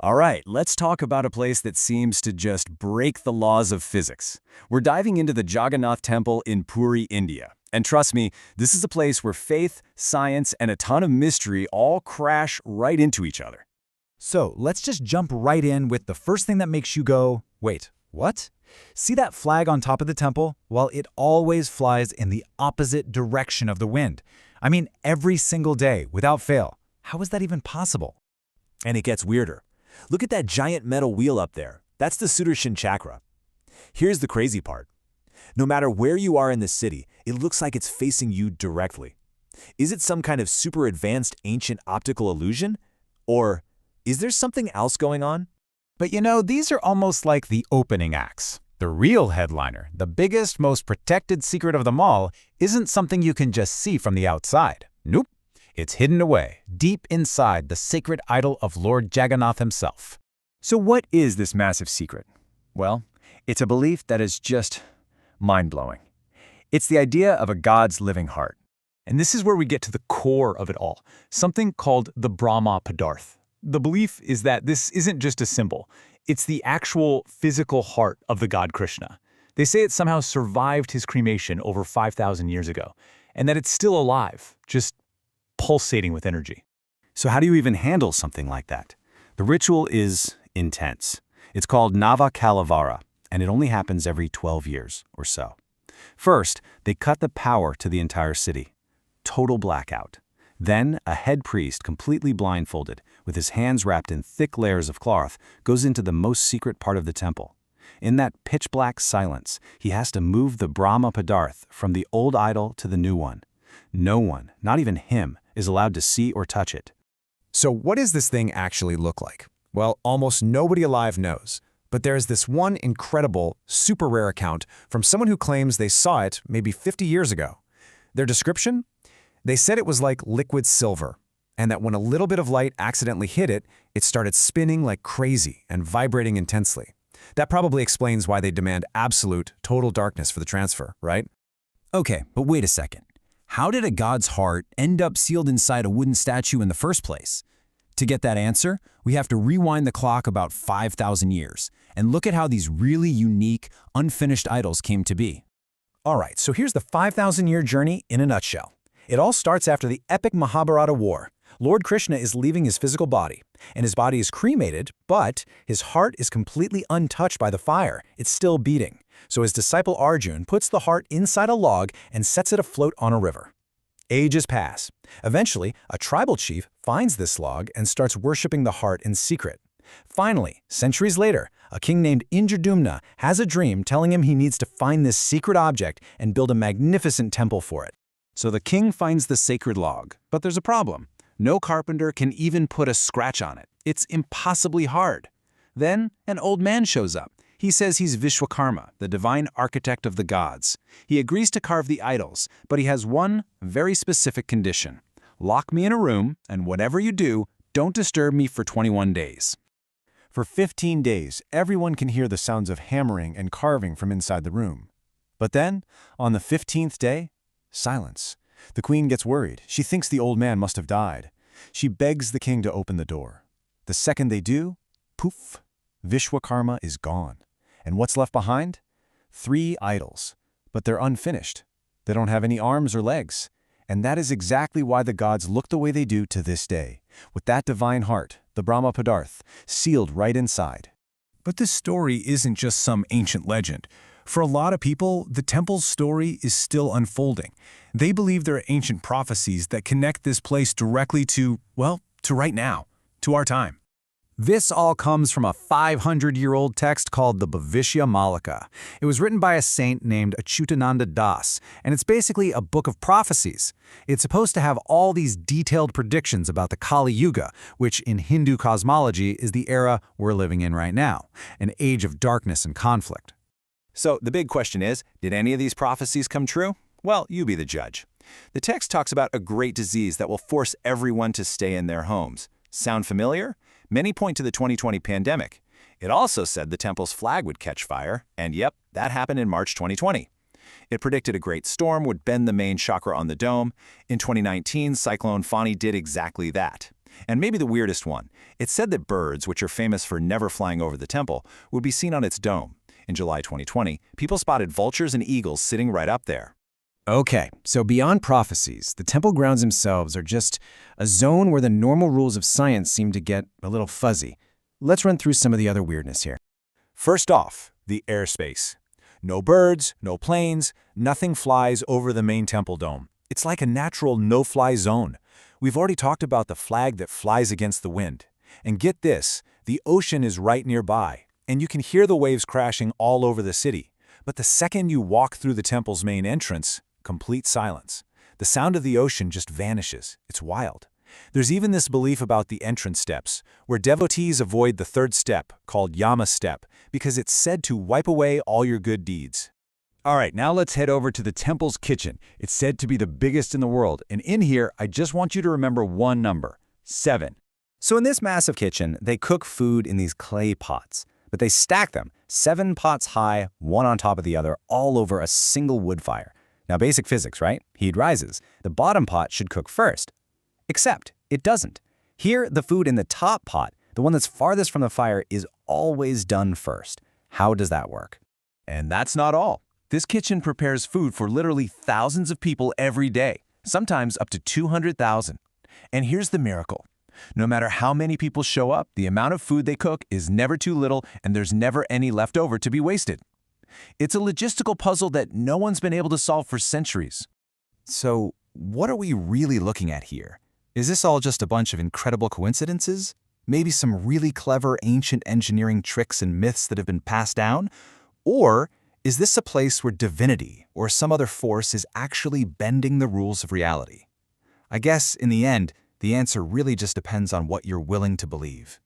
All right, let's talk about a place that seems to just break the laws of physics. We're diving into the Jagannath Temple in Puri, India. And trust me, this is a place where faith, science, and a ton of mystery all crash right into each other. So let's just jump right in with the first thing that makes you go, wait, what? See that flag on top of the temple? Well, it always flies in the opposite direction of the wind. I mean, every single day, without fail. How is that even possible? And it gets weirder. Look at that giant metal wheel up there. That's the Sudarshan chakra. Here's the crazy part. No matter where you are in the city, it looks like it's facing you directly. Is it some kind of super advanced ancient optical illusion? Or is there something else going on? But you know, these are almost like the opening acts. The real headliner, the biggest, most protected secret of them all, isn't something you can just see from the outside. Nope. It's hidden away, deep inside the sacred idol of Lord Jagannath himself. So what is this massive secret? Well, it's a belief that is just mind-blowing. It's the idea of a god's living heart. And this is where we get to the core of it all, something called the Brahma Padarth. The belief is that this isn't just a symbol. It's the actual physical heart of the god Krishna. They say it somehow survived his cremation over 5,000 years ago, and that it's still alive, just pulsating with energy. So how do you even handle something like that? The ritual is intense. It's called Nava Kalavara, and it only happens every 12 years or so. First, they cut the power to the entire city. Total blackout. Then, a head priest, completely blindfolded, with his hands wrapped in thick layers of cloth, goes into the most secret part of the temple. In that pitch-black silence, he has to move the Brahma Padarth from the old idol to the new one. No one, not even him, is allowed to see or touch it. So what does this thing actually look like? Well, almost nobody alive knows. But there is this one incredible, super rare account from someone who claims they saw it maybe 50 years ago. Their description? They said it was like liquid silver, and that when a little bit of light accidentally hit it, it started spinning like crazy and vibrating intensely. That probably explains why they demand absolute, total darkness for the transfer, right? Okay, but wait a second. How did a god's heart end up sealed inside a wooden statue in the first place? To get that answer, we have to rewind the clock about 5,000 years and look at how these really unique, unfinished idols came to be. All right, so here's the 5,000-year journey in a nutshell. It all starts after the epic Mahabharata war. Lord Krishna is leaving his physical body, and his body is cremated, but his heart is completely untouched by the fire. It's still beating. So his disciple Arjun puts the heart inside a log and sets it afloat on a river. Ages pass. Eventually, a tribal chief finds this log and starts worshipping the heart in secret. Finally, centuries later, a king named Indradyumna has a dream telling him he needs to find this secret object and build a magnificent temple for it. So the king finds the sacred log, but there's a problem. No carpenter can even put a scratch on it. It's impossibly hard. Then an old man shows up. He says he's Vishwakarma, the divine architect of the gods. He agrees to carve the idols, but he has one very specific condition. Lock me in a room, and whatever you do, don't disturb me for 21 days. For 15 days, everyone can hear the sounds of hammering and carving from inside the room. But then, on the 15th day, silence. The queen gets worried. She thinks the old man must have died. She begs the king to open the door. The second they do, poof, Vishwakarma is gone. And what's left behind? 3 idols. But they're unfinished. They don't have any arms or legs. And that is exactly why the gods look the way they do to this day, with that divine heart, the Brahma Padarth, sealed right inside. But this story isn't just some ancient legend. For a lot of people, the temple's story is still unfolding. They believe there are ancient prophecies that connect this place directly to, well, to right now, to our time. This all comes from a 500-year-old text called the Bhavishya Malika. It was written by a saint named Achyutananda Das, and it's basically a book of prophecies. It's supposed to have all these detailed predictions about the Kali Yuga, which in Hindu cosmology is the era we're living in right now, an age of darkness and conflict. So the big question is, did any of these prophecies come true? Well, you be the judge. The text talks about a great disease that will force everyone to stay in their homes. Sound familiar? Many point to the 2020 pandemic. It also said the temple's flag would catch fire, and yep, that happened in March 2020. It predicted a great storm would bend the main chakra on the dome. In 2019, Cyclone Fani did exactly that. And maybe the weirdest one. It's said that birds, which are famous for never flying over the temple, would be seen on its dome. In July 2020, people spotted vultures and eagles sitting right up there. Okay, so beyond prophecies, the temple grounds themselves are just a zone where the normal rules of science seem to get a little fuzzy. Let's run through some of the other weirdness here. First off, the airspace. No birds, no planes, nothing flies over the main temple dome. It's like a natural no-fly zone. We've already talked about the flag that flies against the wind. And get this, the ocean is right nearby, and you can hear the waves crashing all over the city. But the second you walk through the temple's main entrance, complete silence. The sound of the ocean just vanishes. It's wild. There's even this belief about the entrance steps, where devotees avoid the third step, called Yama step, because it's said to wipe away all your good deeds. All right, now let's head over to the temple's kitchen. It's said to be the biggest in the world, and in here, I just want you to remember one number, 7. So in this massive kitchen, they cook food in these clay pots, but they stack them 7 pots high, one on top of the other, all over a single wood fire. Now, basic physics, right? Heat rises. The bottom pot should cook first. Except it doesn't. Here, the food in the top pot, the one that's farthest from the fire, is always done first. How does that work? And that's not all. This kitchen prepares food for literally thousands of people every day, sometimes up to 200,000. And here's the miracle. No matter how many people show up, the amount of food they cook is never too little, and there's never any left over to be wasted. It's a logistical puzzle that no one's been able to solve for centuries. So, what are we really looking at here? Is this all just a bunch of incredible coincidences? Maybe some really clever ancient engineering tricks and myths that have been passed down? Or is this a place where divinity or some other force is actually bending the rules of reality? I guess, in the end, the answer really just depends on what you're willing to believe.